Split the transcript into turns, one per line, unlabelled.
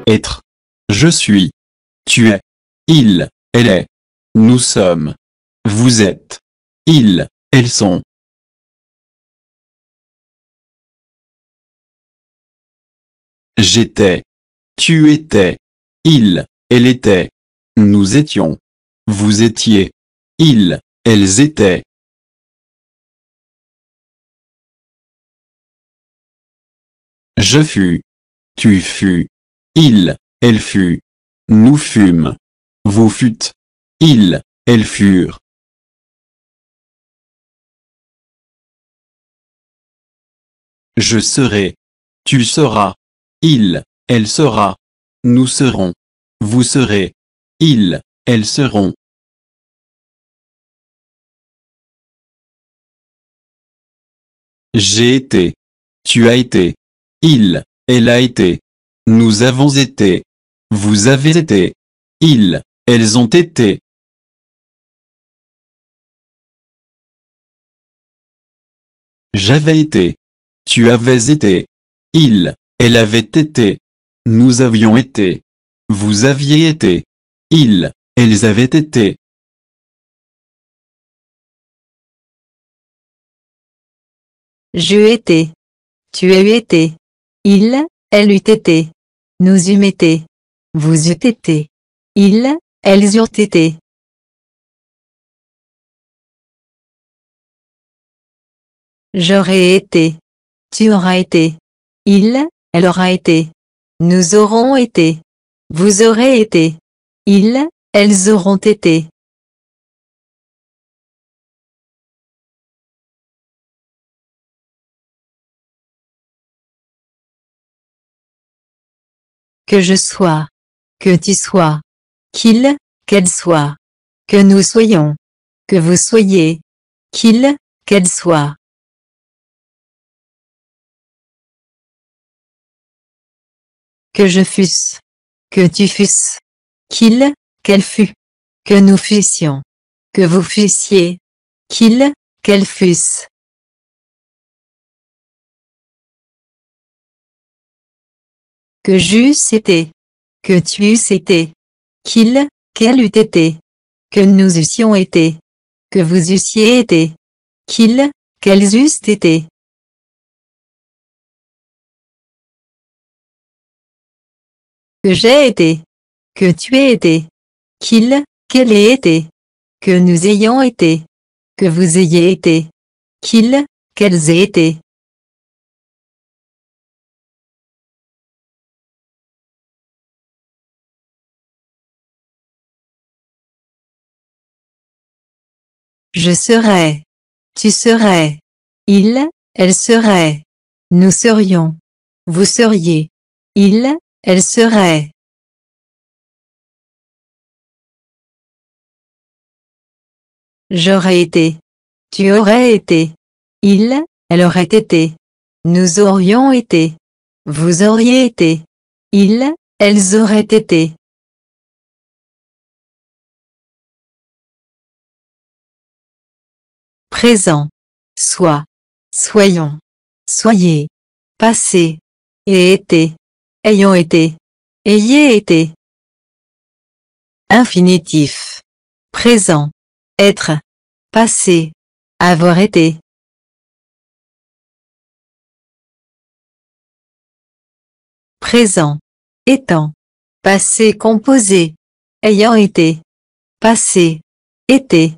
Être. Je suis. Tu es. Il, elle est. Nous sommes. Vous êtes. Ils, elles sont. J'étais. Tu étais. Il, elle était. Nous étions. Vous étiez. Ils, elles étaient. Je fus. Tu fus. Il, elle fut. Nous fûmes. Vous fûtes. Ils, elles furent. Je serai. Tu seras. Il, elle sera. Nous serons. Vous serez. Ils, elles seront. J'ai été. Tu as été. Il, elle a été. Nous avons été. Vous avez été. Ils, elles ont été. J'avais été. Tu avais été. Il, elle avait été. Nous avions été. Vous aviez été. Ils, elles avaient été.
J'eus été. Tu as eu été. Il, elle eût été. Nous eûmes été. Vous eûtes été. Ils, elles eurent été. J'aurais été. Tu auras été. Il, elle aura été. Nous aurons été. Vous aurez été. Ils, elles auront été. Que je sois. Que tu sois. Qu'il, qu'elle soit. Que nous soyons. Que vous soyez. Qu'il, qu'elle soit. Que je fusse. Que tu fusses. Qu'il, qu'elle fût. Que nous fussions. Que vous fussiez. Qu'il, qu'elle fusse. Que j'eusse été. Que tu eusses été. Qu'il, qu'elle eût été. Que nous eussions été. Que vous eussiez été. Qu'ils, qu'elles eussent été. Que j'ai été. Que tu aies été. Qu'il, qu'elle ait été. Que nous ayons été. Que vous ayez été. Qu'ils, qu'elles aient été. Je serai. Tu serais. Il, elle serait. Nous serions. Vous seriez. Il, elle serait. J'aurais été. Tu aurais été. Il, elle aurait été. Nous aurions été. Vous auriez été. Ils, elles auraient été. Présent. Sois. Soyons. Soyez. Passé. Et été. Ayons été. Ayez été. Infinitif. Présent. Être. Passé. Avoir été. Présent. Étant. Passé composé. Ayant été. Passé. Été.